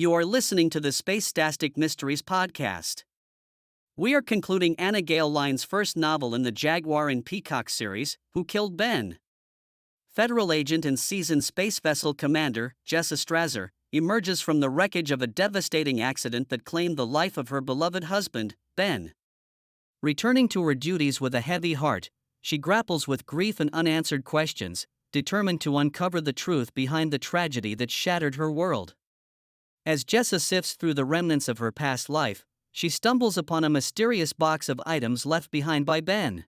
You are listening to the Spactastic Mysteries podcast. We are concluding Anna Gale Lyne's first novel in the Jaguar and Peacock series, Who Killed Ben? Federal agent and seasoned SpaceVessel Commander, Jessa Strazzer, emerges from the wreckage of a devastating accident that claimed the life of her beloved husband, Ben. Returning to her duties with a heavy heart, she grapples with grief and unanswered questions, determined to uncover the truth behind the tragedy that shattered her world. As Jessa sifts through the remnants of her past life, she stumbles upon a mysterious box of items left behind by Ben.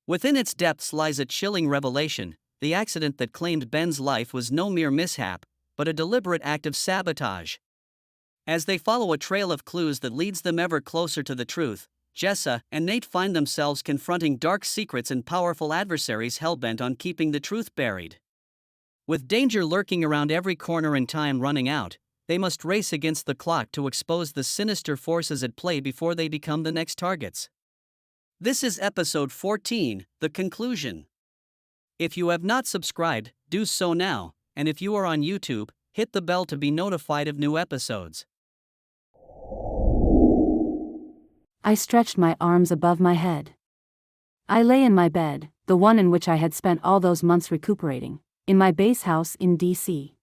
Within its depths lies a chilling revelation: the accident that claimed Ben's life was no mere mishap, but a deliberate act of sabotage. As they follow a trail of clues that leads them ever closer to the truth, Jessa and Nate find themselves confronting dark secrets and powerful adversaries hell-bent on keeping the truth buried. With danger lurking around every corner and time running out, they must race against the clock to expose the sinister forces at play before they become the next targets. This is episode 14, The Conclusion. If you have not subscribed, do so now, and if you are on YouTube, hit the bell to be notified of new episodes. I stretched my arms above my head. I lay in my bed, the one in which I had spent all those months recuperating, in my base house in D.C.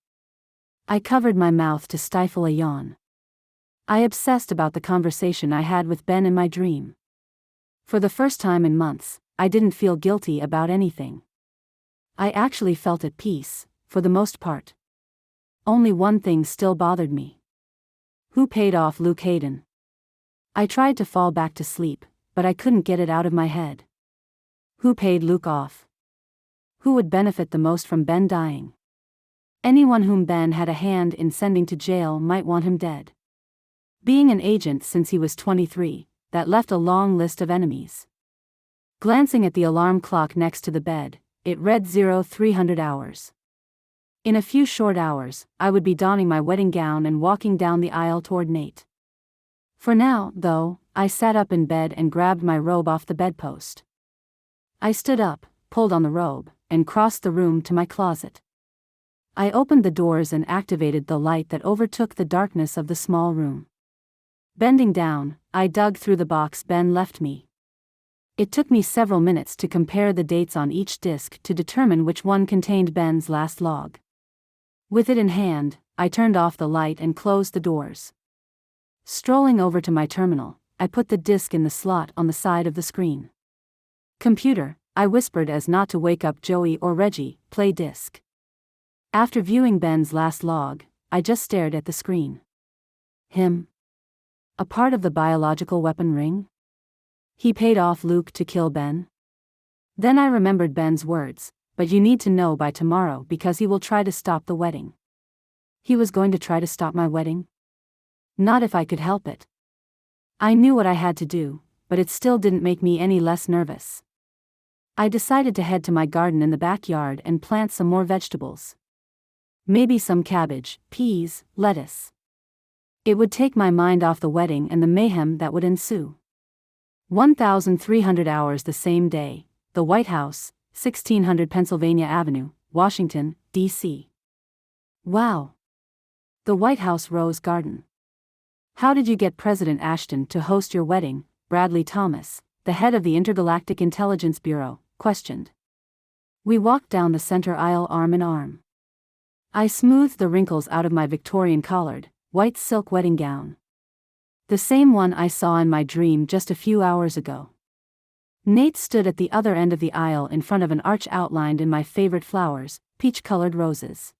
I covered my mouth to stifle a yawn. I obsessed about the conversation I had with Ben in my dream. For the first time in months, I didn't feel guilty about anything. I actually felt at peace, for the most part. Only one thing still bothered me. Who paid off Luke Hayden? I tried to fall back to sleep, but I couldn't get it out of my head. Who paid Luke off? Who would benefit the most from Ben dying? Anyone whom Ben had a hand in sending to jail might want him dead. Being an agent since he was 23, that left a long list of enemies. Glancing at the alarm clock next to the bed, it read 0300 hours. In a few short hours, I would be donning my wedding gown and walking down the aisle toward Nate. For now, though, I sat up in bed and grabbed my robe off the bedpost. I stood up, pulled on the robe, and crossed the room to my closet. I opened the doors and activated the light that overtook the darkness of the small room. Bending down, I dug through the box Ben left me. It took me several minutes to compare the dates on each disk to determine which one contained Ben's last log. With it in hand, I turned off the light and closed the doors. Strolling over to my terminal, I put the disk in the slot on the side of the screen. "Computer," I whispered as not to wake up Joey or Reggie, "play disk." After viewing Ben's last log, I just stared at the screen. Him? A part of the biological weapon ring? He paid off Luke to kill Ben? Then I remembered Ben's words, "But you need to know by tomorrow because he will try to stop the wedding." He was going to try to stop my wedding? Not if I could help it. I knew what I had to do, but it still didn't make me any less nervous. I decided to head to my garden in the backyard and plant some more vegetables. Maybe some cabbage, peas, lettuce. It would take my mind off the wedding and the mayhem that would ensue. 1,300 hours the same day, the White House, 1600 Pennsylvania Avenue, Washington, D.C. Wow. The White House Rose Garden. How did you get President Ashton to host your wedding? Bradley Thomas, the head of the Intergalactic Intelligence Bureau, questioned. We walked down the center aisle arm in arm. I smoothed the wrinkles out of my Victorian collared, white silk wedding gown. The same one I saw in my dream just a few hours ago. Nate stood at the other end of the aisle in front of an arch outlined in my favorite flowers, peach-colored roses.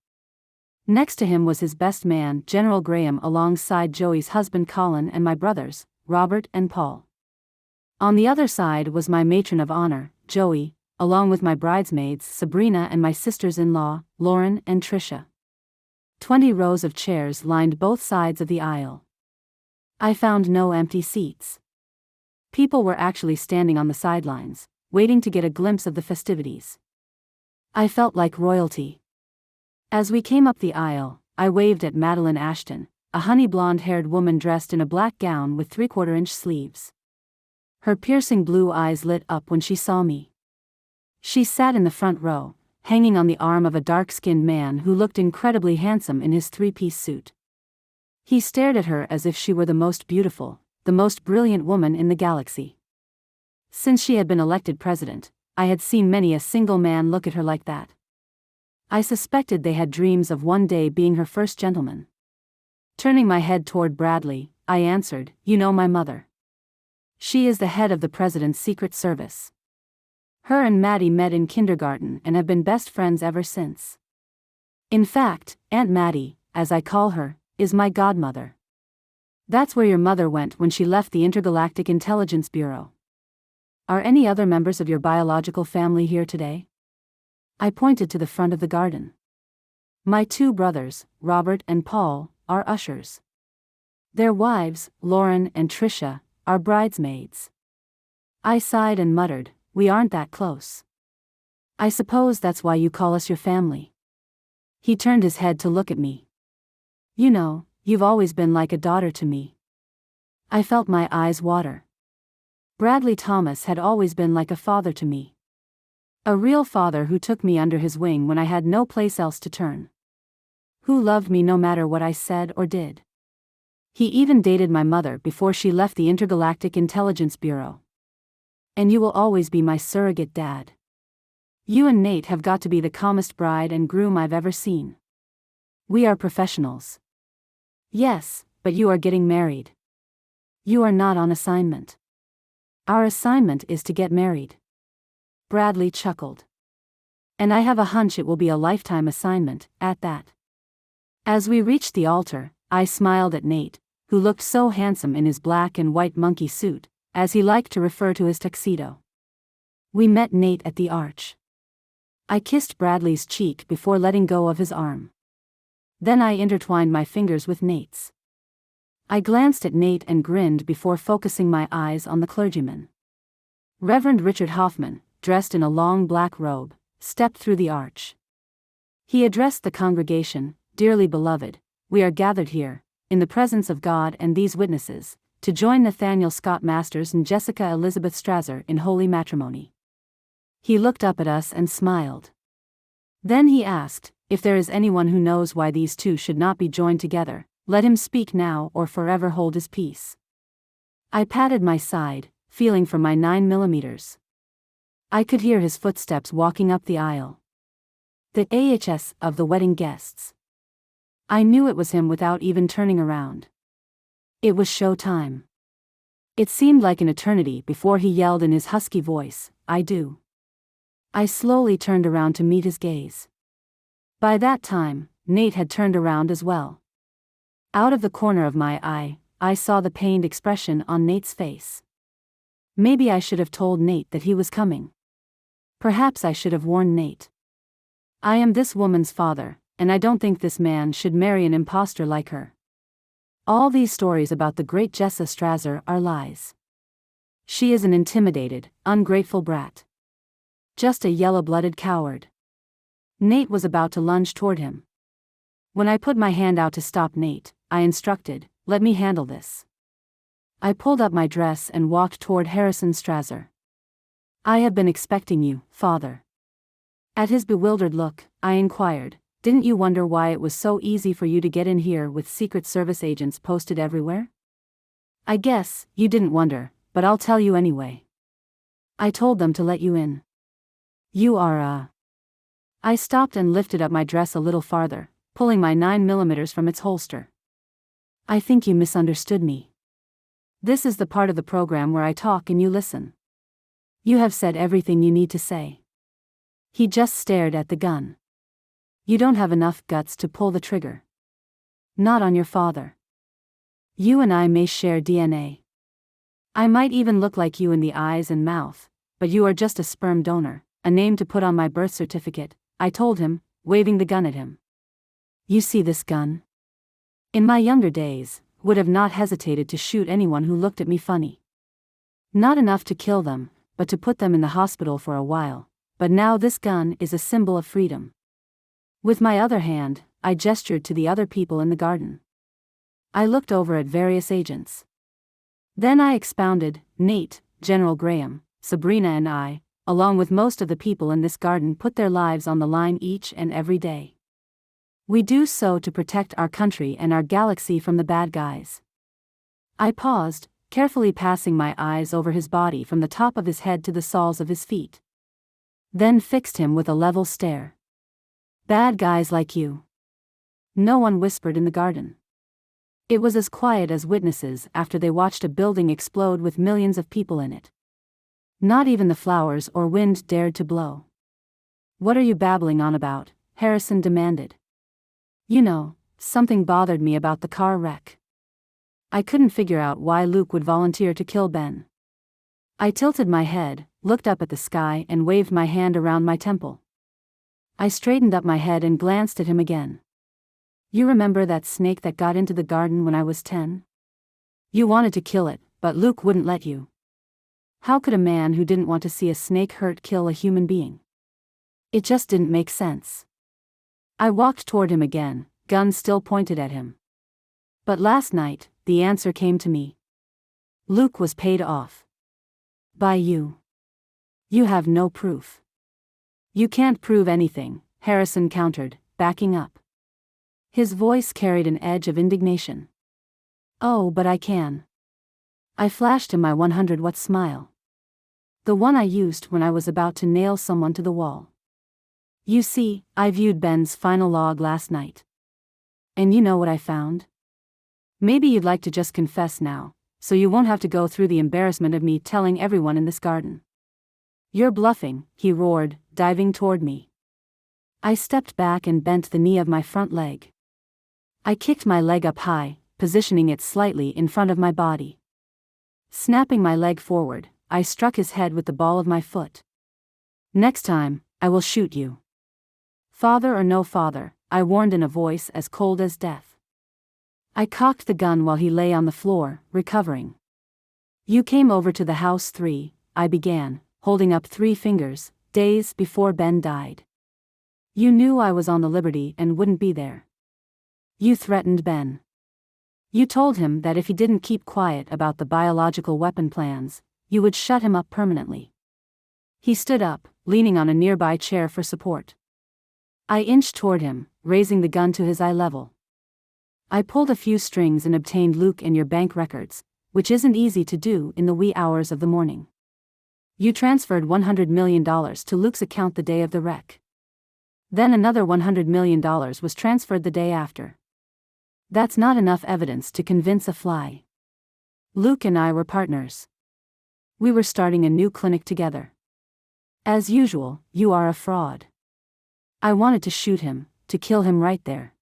Next to him was his best man, General Graham, alongside Joey's husband Colin and my brothers, Robert and Paul. On the other side was my matron of honor, Joey, along with my bridesmaids Sabrina and my sisters-in-law, Lauren and Tricia. 20 rows of chairs lined both sides of the aisle. I found no empty seats. People were actually standing on the sidelines, waiting to get a glimpse of the festivities. I felt like royalty. As we came up the aisle, I waved at Madeline Ashton, a honey blonde-haired woman dressed in a black gown with 3/4-inch sleeves. Her piercing blue eyes lit up when she saw me. She sat in the front row, hanging on the arm of a dark-skinned man who looked incredibly handsome in his three-piece suit. He stared at her as if she were the most beautiful, the most brilliant woman in the galaxy. Since she had been elected president, I had seen many a single man look at her like that. I suspected they had dreams of one day being her first gentleman. Turning my head toward Bradley, I answered, "You know my mother. She is the head of the president's Secret Service. Her and Maddie met in kindergarten and have been best friends ever since. In fact, Aunt Maddie, as I call her, is my godmother. That's where your mother went when she left the Intergalactic Intelligence Bureau. Are any other members of your biological family here today?" I pointed to the front of the garden. "My 2 brothers, Robert and Paul, are ushers. Their wives, Lauren and Tricia, are bridesmaids." I sighed and muttered, "We aren't that close. I suppose that's why you call us your family." He turned his head to look at me. "You know, you've always been like a daughter to me." I felt my eyes water. Bradley Thomas had always been like a father to me. A real father who took me under his wing when I had no place else to turn. Who loved me no matter what I said or did. He even dated my mother before she left the Intergalactic Intelligence Bureau. And you will always be my surrogate dad. You and Nate have got to be the calmest bride and groom I've ever seen. We are professionals. Yes, but you are getting married. You are not on assignment. Our assignment is to get married." Bradley chuckled. "And I have a hunch it will be a lifetime assignment, at that." As we reached the altar, I smiled at Nate, who looked so handsome in his black and white monkey suit, as he liked to refer to his tuxedo. We met Nate at the arch. I kissed Bradley's cheek before letting go of his arm. Then I intertwined my fingers with Nate's. I glanced at Nate and grinned before focusing my eyes on the clergyman. Reverend Richard Hoffman, dressed in a long black robe, stepped through the arch. He addressed the congregation, "Dearly beloved, we are gathered here, in the presence of God and these witnesses, to join Nathaniel Scott Masters and Jessica Elizabeth Strazzer in holy matrimony." He looked up at us and smiled. Then he asked, "If there is anyone who knows why these 2 should not be joined together, let him speak now or forever hold his peace." I patted my side, feeling for my 9mm. I could hear his footsteps walking up the aisle. The AHS of the wedding guests. I knew it was him without even turning around. It was show time. It seemed like an eternity before he yelled in his husky voice, "I do." I slowly turned around to meet his gaze. By that time, Nate had turned around as well. Out of the corner of my eye, I saw the pained expression on Nate's face. Maybe I should have told Nate that he was coming. Perhaps I should have warned Nate. I am this woman's father, and I don't think this man should marry an imposter like her. All these stories about the great Jessa Strazzer are lies. She is an intimidated, ungrateful brat. Just a yellow-blooded coward. Nate was about to lunge toward him. When I put my hand out to stop Nate, I instructed, "Let me handle this." I pulled up my dress and walked toward Harrison Strazzer. "I have been expecting you, father." At his bewildered look, I inquired, "Didn't you wonder why it was so easy for you to get in here with Secret Service agents posted everywhere?" "I guess you didn't wonder, but I'll tell you anyway. I told them to let you in. You are I stopped and lifted up my dress a little farther, pulling my 9mm from its holster. "I think you misunderstood me. This is the part of the program where I talk and you listen. You have said everything you need to say." He just stared at the gun. "You don't have enough guts to pull the trigger. Not on your father. You and I may share DNA. I might even look like you in the eyes and mouth, but you are just a sperm donor, a name to put on my birth certificate," I told him, waving the gun at him. "You see this gun? In my younger days, would have not hesitated to shoot anyone who looked at me funny. Not enough to kill them, but to put them in the hospital for a while, but now this gun is a symbol of freedom." With my other hand, I gestured to the other people in the garden. I looked over at various agents. Then I expounded, "Nate, General Graham, Sabrina and I, along with most of the people in this garden put their lives on the line each and every day. We do so to protect our country and our galaxy from the bad guys. I paused, carefully passing my eyes over his body from the top of his head to the soles of his feet. Then fixed him with a level stare. Bad guys like you. No one whispered in the garden. It was as quiet as witnesses after they watched a building explode with millions of people in it. Not even the flowers or wind dared to blow. What are you babbling on about? Harrison demanded. You know, something bothered me about the car wreck. I couldn't figure out why Luke would volunteer to kill Ben. I tilted my head, looked up at the sky and waved my hand around my temple. I straightened up my head and glanced at him again. You remember that snake that got into the garden when I was 10? You wanted to kill it, but Luke wouldn't let you. How could a man who didn't want to see a snake hurt kill a human being? It just didn't make sense. I walked toward him again, gun still pointed at him. But last night, the answer came to me. Luke was paid off. By you. You have no proof. You can't prove anything, Harrison countered, backing up. His voice carried an edge of indignation. Oh, but I can. I flashed him my 100-watt smile. The one I used when I was about to nail someone to the wall. You see, I viewed Ben's final log last night. And you know what I found? Maybe you'd like to just confess now, so you won't have to go through the embarrassment of me telling everyone in this garden. You're bluffing, he roared, diving toward me. I stepped back and bent the knee of my front leg. I kicked my leg up high, positioning it slightly in front of my body. Snapping my leg forward, I struck his head with the ball of my foot. Next time, I will shoot you. Father or no father, I warned in a voice as cold as death. I cocked the gun while he lay on the floor, recovering. You came over to the house 3, I began, holding up 3 fingers, days before Ben died. You knew I was on the Liberty and wouldn't be there. You threatened Ben. You told him that if he didn't keep quiet about the biological weapon plans, you would shut him up permanently. He stood up, leaning on a nearby chair for support. I inched toward him, raising the gun to his eye level. I pulled a few strings and obtained Luke and your bank records, which isn't easy to do in the wee hours of the morning. You transferred $100 million to Luke's account the day of the wreck. Then another $100 million was transferred the day after. That's not enough evidence to convince a fly. Luke and I were partners. We were starting a new clinic together. As usual, you are a fraud. I wanted to shoot him, to kill him right there.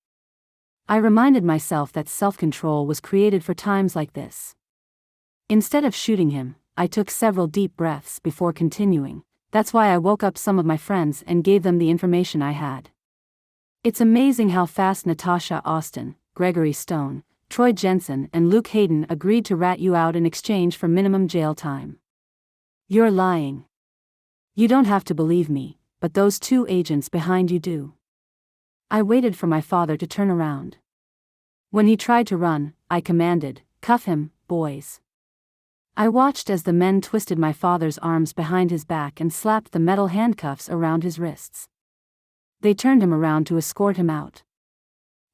I reminded myself that self-control was created for times like this. Instead of shooting him, I took several deep breaths before continuing. That's why I woke up some of my friends and gave them the information I had. It's amazing how fast Natasha Austin, Gregory Stone, Troy Jensen and Luke Hayden agreed to rat you out in exchange for minimum jail time. You're lying. You don't have to believe me, but those 2 agents behind you do. I waited for my father to turn around. When he tried to run, I commanded, "Cuff him, boys." I watched as the men twisted my father's arms behind his back and slapped the metal handcuffs around his wrists. They turned him around to escort him out.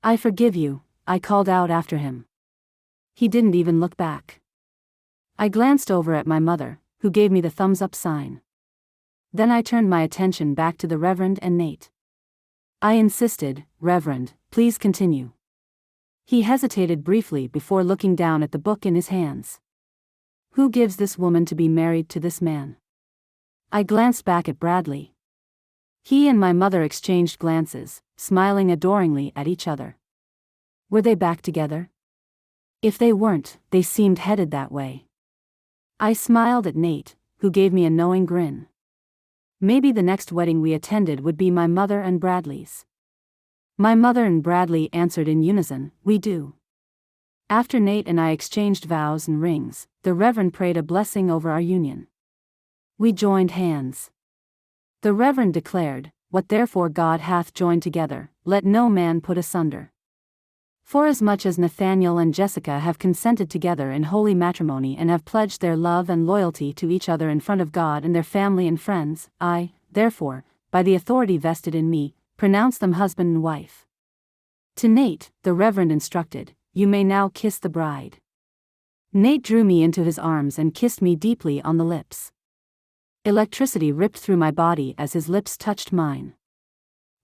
"I forgive you," I called out after him. He didn't even look back. I glanced over at my mother, who gave me the thumbs-up sign. Then I turned my attention back to the Reverend and Nate. I insisted, "Reverend, please continue." He hesitated briefly before looking down at the book in his hands. Who gives this woman to be married to this man? I glanced back at Bradley. He and my mother exchanged glances, smiling adoringly at each other. Were they back together? If they weren't, they seemed headed that way. I smiled at Nate, who gave me a knowing grin. Maybe the next wedding we attended would be my mother and Bradley's. My mother and Bradley answered in unison, "We do." After Nate and I exchanged vows and rings, the Reverend prayed a blessing over our union. We joined hands. The Reverend declared, "What therefore God hath joined together, let no man put asunder." Forasmuch as Nathaniel and Jessica have consented together in holy matrimony and have pledged their love and loyalty to each other in front of God and their family and friends, I, therefore, by the authority vested in me, pronounce them husband and wife. To Nate, the Reverend instructed, "You may now kiss the bride." Nate drew me into his arms and kissed me deeply on the lips. Electricity ripped through my body as his lips touched mine.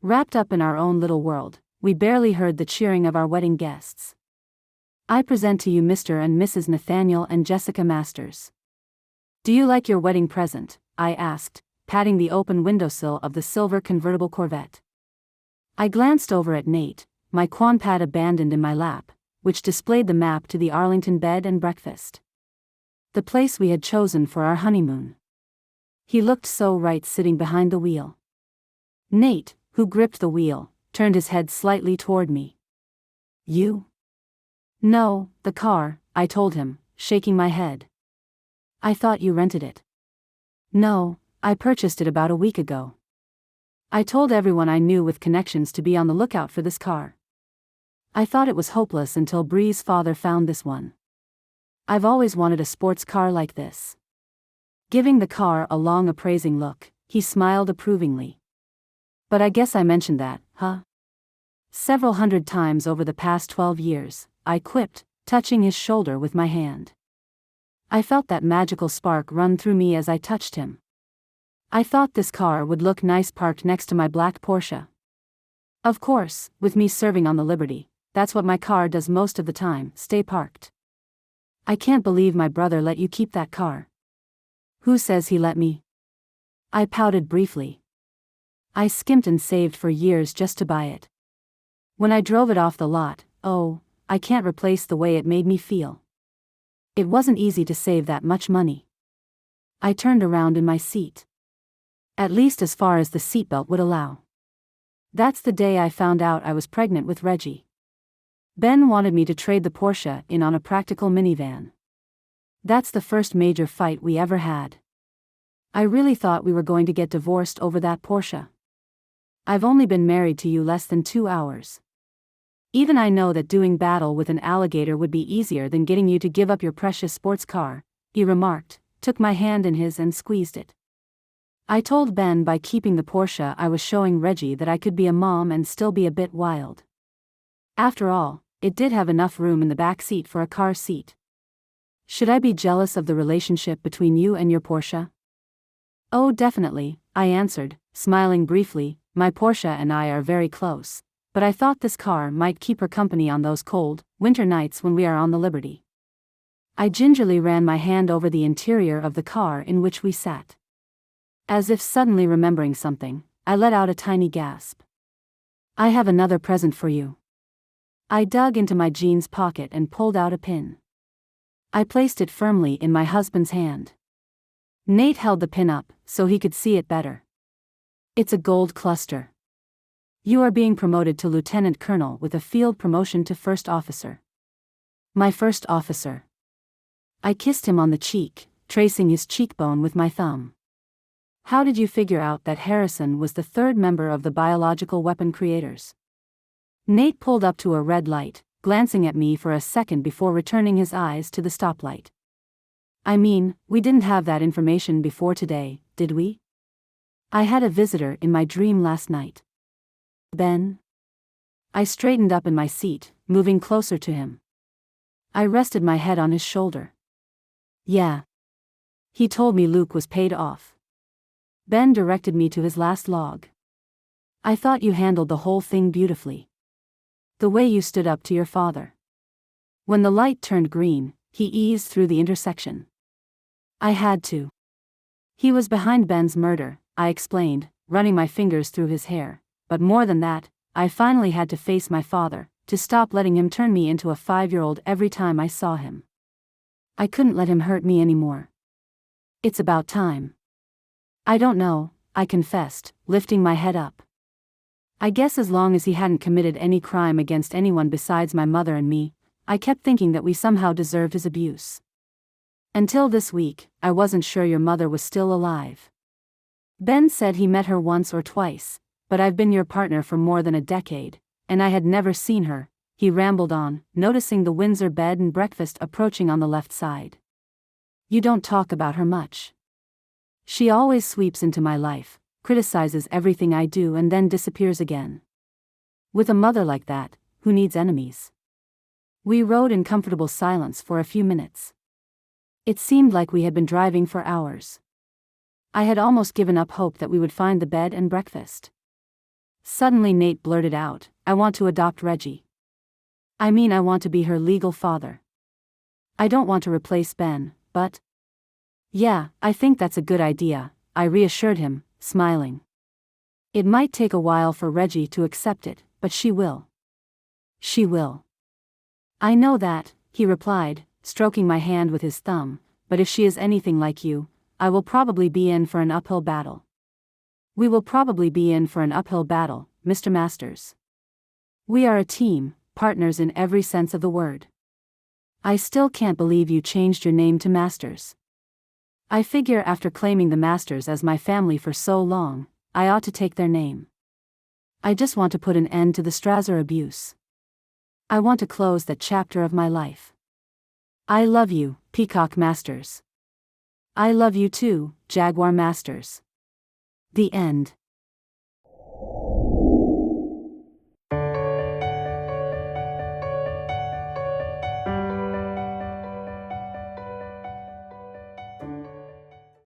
Wrapped up in our own little world, we barely heard the cheering of our wedding guests. "I present to you Mr. and Mrs. Nathaniel and Jessica Masters. Do you like your wedding present?" I asked, patting the open windowsill of the silver convertible Corvette. I glanced over at Nate, my quonpad abandoned in my lap, which displayed the map to the Arlington bed and breakfast. The place we had chosen for our honeymoon. He looked so right sitting behind the wheel. Nate, who gripped the wheel, turned his head slightly toward me. "You?" "No, the car," I told him, shaking my head. "I thought you rented it." "No, I purchased it about a week ago. I told everyone I knew with connections to be on the lookout for this car. I thought it was hopeless until Bree's father found this one. I've always wanted a sports car like this." Giving the car a long appraising look, he smiled approvingly. "But I guess I mentioned that, huh?" "Several hundred times over the past 12 years, I quipped, touching his shoulder with my hand. I felt that magical spark run through me as I touched him. I thought this car would look nice parked next to my black Porsche. Of course, with me serving on the Liberty, that's what my car does most of the time, stay parked. I can't believe my brother let you keep that car." "Who says he let me?" I pouted briefly. "I skimped and saved for years just to buy it. When I drove it off the lot, oh, I can't replace the way it made me feel. It wasn't easy to save that much money." I turned around in my seat. At least as far as the seatbelt would allow. That's the day I found out I was pregnant with Reggie. Ben wanted me to trade the Porsche in on a practical minivan. That's the first major fight we ever had. I really thought we were going to get divorced over that Porsche. I've only been married to you less than 2 hours. Even I know that doing battle with an alligator would be easier than getting you to give up your precious sports car," he remarked, took my hand in his and squeezed it. I told Ben by keeping the Porsche I was showing Reggie that I could be a mom and still be a bit wild. After all, it did have enough room in the back seat for a car seat. "Should I be jealous of the relationship between you and your Porsche?" "Oh, definitely," I answered, smiling briefly. "My Porsche and I are very close, but I thought this car might keep her company on those cold, winter nights when we are on the Liberty." I gingerly ran my hand over the interior of the car in which we sat. As if suddenly remembering something, I let out a tiny gasp. "I have another present for you." I dug into my jeans pocket and pulled out a pin. I placed it firmly in my husband's hand. Nate held the pin up so he could see it better. "It's a gold cluster. You are being promoted to lieutenant colonel with a field promotion to first officer." "My first officer." I kissed him on the cheek, tracing his cheekbone with my thumb. "How did you figure out that Harrison was the third member of the biological weapon creators?" Nate pulled up to a red light, glancing at me for a second before returning his eyes to the stoplight. "I mean, we didn't have that information before today, did we? I had a visitor in my dream last night." "Ben?" I straightened up in my seat, moving closer to him. I rested my head on his shoulder. "Yeah. He told me Luke was paid off." Ben directed me to his last log. "I thought you handled the whole thing beautifully. The way you stood up to your father. When the light turned green, he eased through the intersection." "I had to. He was behind Ben's murder," I explained, running my fingers through his hair. "But more than that, I finally had to face my father, to stop letting him turn me into a 5-year-old every time I saw him. I couldn't let him hurt me anymore. It's about time." "I don't know," I confessed, lifting my head up. "I guess as long as he hadn't committed any crime against anyone besides my mother and me, I kept thinking that we somehow deserved his abuse. Until this week, I wasn't sure your mother was still alive. Ben said he met her once or twice, but I've been your partner for more than a decade, and I had never seen her," he rambled on, noticing the Windsor bed and breakfast approaching on the left side. "You don't talk about her much. She always sweeps into my life, criticizes everything I do and then disappears again. With a mother like that, who needs enemies? We rode in comfortable silence for a few minutes. It seemed like we had been driving for hours. I had almost given up hope that we would find the bed and breakfast. Suddenly Nate blurted out, "I want to adopt Reggie. I mean, I want to be her legal father. I don't want to replace Ben, but..." "Yeah, I think that's a good idea," I reassured him, smiling. "It might take a while for Reggie to accept it, but she will. She will." "I know that," he replied, stroking my hand with his thumb, "but if she is anything like you, I will probably be in for an uphill battle." "We will probably be in for an uphill battle, Mr. Masters. We are a team, partners in every sense of the word." "I still can't believe you changed your name to Masters. I figure after claiming the Masters as my family for so long, I ought to take their name. I just want to put an end to the Strazzer abuse. I want to close that chapter of my life. I love you, Peacock Masters. I love you too, Jaguar Masters." The end.